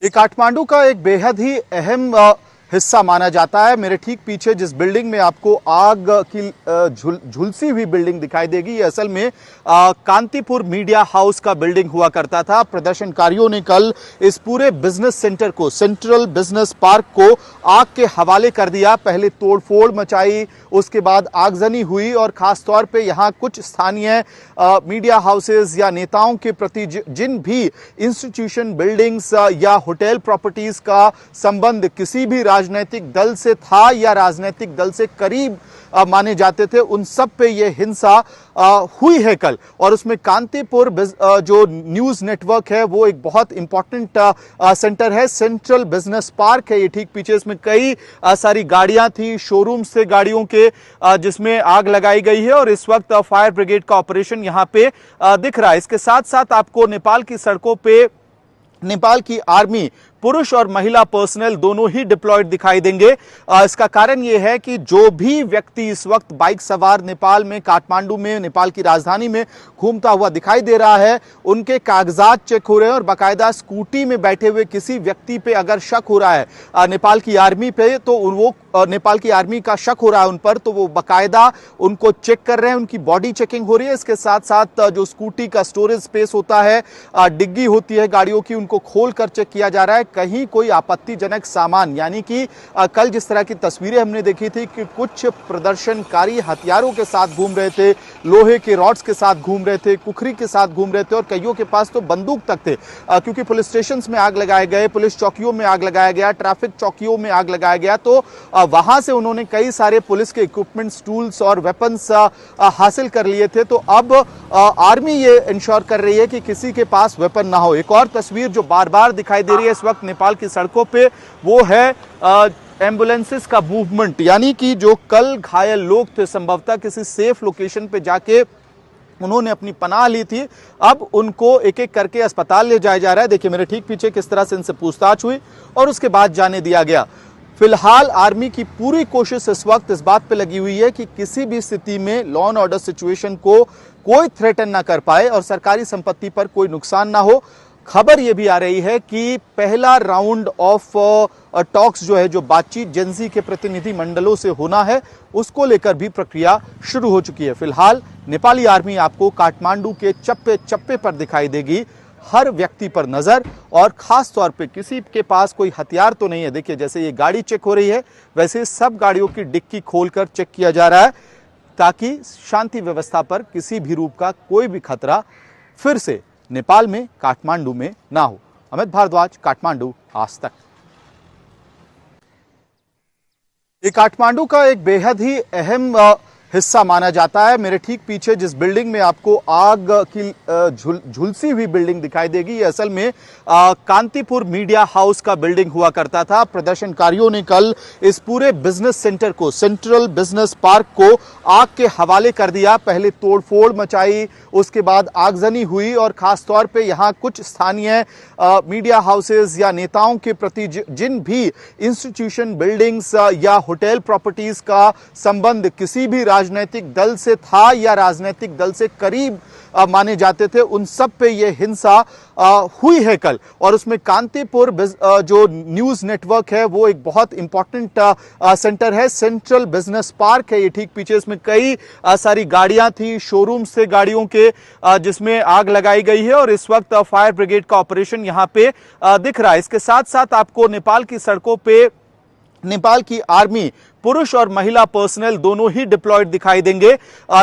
ये काठमांडू का एक बेहद ही अहम हिस्सा माना जाता है। मेरे ठीक पीछे जिस बिल्डिंग में आपको आग की झुलसी हुई बिल्डिंग दिखाई देगी, ये असल में कांतिपुर मीडिया हाउस का बिल्डिंग हुआ करता था। प्रदर्शनकारियों ने कल इस पूरे बिजनेस सेंटर को, सेंट्रल बिजनेस पार्क को आग के हवाले कर दिया। पहले तोड़फोड़ मचाई, उसके बाद आगजनी हुई और खासतौर पे यहाँ कुछ स्थानीय मीडिया हाउसेज या नेताओं के प्रति जिन भी इंस्टीट्यूशन, बिल्डिंग्स या होटल प्रॉपर्टीज का संबंध किसी भी राजनीतिक दल से था या राजनीतिक दल से करीब माने जाते थे, उन सब पे ये हिंसा हुई है कल। और उसमें कांतिपुर जो न्यूज नेटवर्क है वो एक बहुत इंपॉर्टेंट सेंटर है। सेंट्रल बिजनेस पार्क है ये ठीक पीछे। इसमें कई सारी गाड़ियां थी, शोरूम से गाड़ियों के जिसमें आग लगाई गई है और इस वक्त फायर ब्रिगेड का ऑपरेशन यहां पे दिख रहा है। इसके साथ साथ आपको नेपाल की सड़कों पे नेपाल की आर्मी, पुरुष और महिला पर्सनल दोनों ही डिप्लॉयड दिखाई देंगे। इसका कारण यह है कि जो भी व्यक्ति इस वक्त बाइक सवार नेपाल में, काठमांडू में, नेपाल की राजधानी में घूमता हुआ दिखाई दे रहा है, उनके कागजात चेक हो रहे हैं और बाकायदा स्कूटी में बैठे हुए किसी व्यक्ति पे अगर शक हो रहा है नेपाल की आर्मी पे, तो वो नेपाल की आर्मी का शक हो रहा है उन पर, तो वो बाकायदा उनको चेक कर रहे हैं, उनकी बॉडी चेकिंग हो रही है। इसके साथ साथ जो स्कूटी का स्टोरेज स्पेस होता है, डिग्गी होती है गाड़ियों की, उनको खोल कर चेक किया जा रहा है। कहीं कोई आपत्तिजनक सामान, यानी कि कल जिस तरह की तस्वीरें हमने देखी थी कि कुछ प्रदर्शनकारी हथियारों के साथ घूम रहे थे, लोहे के रॉड्स के साथ घूम रहे थे, कुखरी के साथ घूम रहे थे और कईयों के पास तो बंदूक तक थे, क्योंकि पुलिस स्टेशन में आग लगाए गए, पुलिस चौकियों में आग लगाया गया, ट्रैफिक चौकियों में आग लगाया गया, तो वहां से उन्होंने कई सारे पुलिस के इक्विपमेंट्स, टूल्स और वेपन्स हासिल कर लिए थे। तो अब आर्मी ये इंश्योर कर रही है कि किसी के पास वेपन ना हो। एक और तस्वीर जो बार बार दिखाई दे रही है इस वक्त नेपाल की सड़कों पे, वो है एम्बुलेंसेस का मूवमेंट, यानी कि जो कल घायल लोग थे, संभवतः किसी सेफ लोकेशन पे जाके उन्होंने अपनी पनाह ली थी, अब उनको एक एक करके अस्पताल ले जाया जा रहा है। देखिए मेरे ठीक पीछे किस तरह से इनसे पूछताछ हुई और उसके बाद जाने दिया गया। फिलहाल आर्मी की पूरी कोशिश इस वक्त इस बात पे लगी हुई है कि किसी भी स्थिति में लॉ एंड ऑर्डर सिचुएशन को कोई थ्रेटन ना कर पाए और सरकारी संपत्ति पर कोई नुकसान ना हो। खबर यह भी आ रही है कि पहला राउंड ऑफ टॉक्स जो है, जो बातचीत जेंजी के प्रतिनिधि मंडलों से होना है, उसको लेकर भी प्रक्रिया शुरू हो चुकी है। फिलहाल नेपाली आर्मी आपको काठमांडू के चप्पे चप्पे पर दिखाई देगी, हर व्यक्ति पर नजर, और खास तौर पे किसी के पास कोई हथियार तो नहीं है। देखिए जैसे ये गाड़ी चेक हो रही है, वैसे सब गाड़ियों की डिक्की खोलकर चेक किया जा रहा है ताकि शांति व्यवस्था पर किसी भी रूप का कोई भी खतरा फिर से नेपाल में, काठमांडू में ना हो। अमित भारद्वाज, काठमांडू, आज तक। ये काठमांडू का एक बेहद ही अहम हिस्सा माना जाता है। मेरे ठीक पीछे जिस बिल्डिंग में आपको आग की झुलसी हुई बिल्डिंग दिखाई देगी, ये असल में कांतिपुर मीडिया हाउस का बिल्डिंग हुआ करता था। प्रदर्शनकारियों ने कल इस पूरे बिजनेस सेंटर को, सेंट्रल बिजनेस पार्क को आग के हवाले कर दिया। पहले तोड़फोड़ मचाई, उसके बाद आगजनी हुई और खासतौर पे यहाँ कुछ स्थानीय मीडिया हाउसेज या नेताओं के प्रति जिन भी इंस्टीट्यूशन, बिल्डिंग्स या होटल प्रॉपर्टीज का संबंध किसी भी राजनीतिक दल से था या राजनीतिक दल से करीब माने जाते थे, उन सब पे ये हिंसा हुई है कल। और उसमें कांतिपुर जो न्यूज नेटवर्क है वो एक बहुत इंपॉर्टेंट सेंटर है। सेंट्रल बिजनेस पार्क है ये ठीक पीछे। इसमें कई सारी गाड़ियां थी, शोरूम से गाड़ियों के जिसमें आग लगाई गई है और इस वक्त फायर ब्रिगेड का ऑपरेशन यहां पे दिख रहा है। इसके साथ साथ आपको नेपाल की सड़कों पे नेपाल की आर्मी, पुरुष और महिला पर्सनल दोनों ही डिप्लॉयड दिखाई देंगे।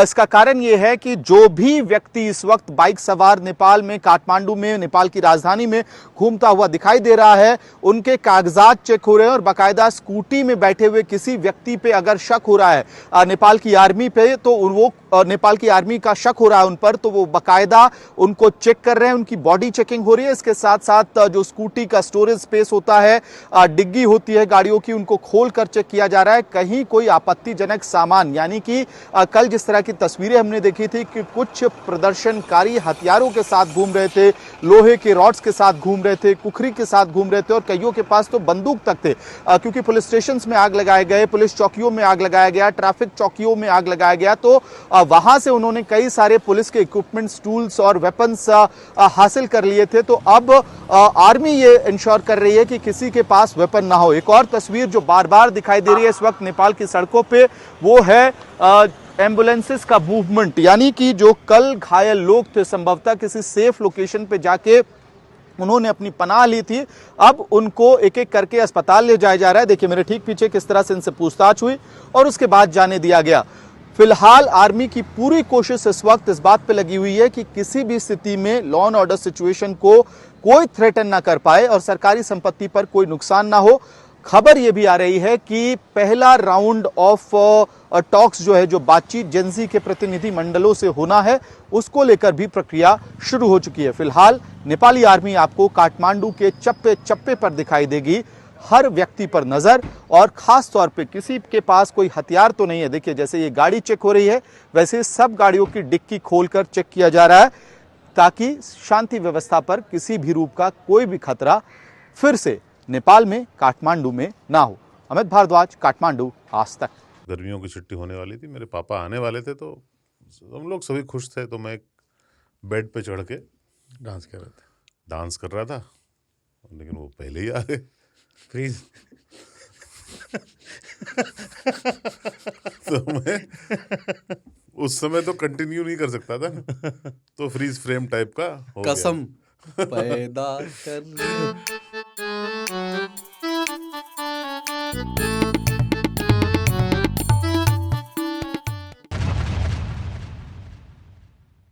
इसका कारण यह है कि जो भी व्यक्ति इस वक्त बाइक सवार नेपाल में, काठमांडू में, नेपाल की राजधानी में घूमता हुआ दिखाई दे रहा है, उनके कागजात चेक हो रहे हैं और बाकायदा स्कूटी में बैठे हुए किसी व्यक्ति पे अगर शक हो रहा है नेपाल की आर्मी पे, तो वो नेपाल की आर्मी का शक हो रहा है उन पर, तो वो बाकायदा उनको चेक कर रहे हैं, उनकी बॉडी चेकिंग हो रही है। इसके साथ साथ जो स्कूटी का स्टोरेज स्पेस होता है, डिग्गी होती है गाड़ियों की, उनको खोल कर चेक किया जा रहा है। कहीं कोई आपत्तिजनक सामान, यानी कि कल जिस तरह की तस्वीरें हमने देखी थी कि कुछ प्रदर्शनकारी हथियारों के साथ घूम रहे थे, लोहे के रॉड्स के साथ घूम रहे थे, कुखरी के साथ घूम रहे थे और कईयों के पास तो बंदूक तक थे, क्योंकि पुलिस स्टेशन में आग लगाए गए, पुलिस चौकियों में आग लगाया गया, ट्रैफिक चौकियों में आग लगाया गया, तो वहां से उन्होंने कई सारे पुलिस के इक्विपमेंट्स, टूल्स और वेपन्स हासिल कर लिए थे। तो अब आर्मी ये इंश्योर कर रही है कि किसी के पास वेपन ना हो। एक और तस्वीर जो बार बार दिखाई दे रही है इस वक्त नेपाल की सड़कों पे, वो है एम्बुलेंसेस का मूवमेंट, यानी कि जो कल घायल लोग थे संभवतः किसी सेफ लोकेशन पे जाके उन्होंने अपनी पनाह ली थी, अब उनको एक एक करके अस्पताल ले जाया जा रहा है। देखिए मेरे ठीक पीछे किस तरह से इनसे पूछताछ हुई और उसके बाद जाने दिया गया। फिलहाल आर्मी की पूरी कोशिश इस वक्त इस बात पे लगी हुई है कि किसी भी स्थिति में लॉ एंड ऑर्डर सिचुएशन को कोई थ्रेटन ना कर पाए और सरकारी संपत्ति पर कोई नुकसान ना हो। खबर यह भी आ रही है कि पहला राउंड ऑफ टॉक्स जो है, जो बातचीत जेंजी के प्रतिनिधि मंडलों से होना है, उसको लेकर भी प्रक्रिया शुरू हो चुकी है। फिलहाल नेपाली आर्मी आपको काठमांडू के चप्पे चप्पे पर दिखाई देगी, हर व्यक्ति पर नजर, और खास तौर पे किसी के पास कोई हथियार तो नहीं है। देखिए जैसे ये गाड़ी चेक हो रही है, वैसे सब गाड़ियों की डिक्की खोलकर चेक किया जा रहा है ताकि शांति व्यवस्था पर किसी भी रूप का कोई भी खतरा फिर से नेपाल में, काठमांडू में ना हो। अमित भारद्वाज, काठमांडू, आज तक। गर्मियों की छुट्टी होने वाली थी, मेरे पापा आने वाले थे, तो हम लोग सभी खुश थे। तो मैं एक बेड पे चढ़ के डांस कर रहा था, लेकिन वो पहले ही आ गए। फ्रीज। तो मैं उस समय तो कंटिन्यू नहीं कर सकता था, तो फ्रीज फ्रेम टाइप का हो गया। कसम पैदा कर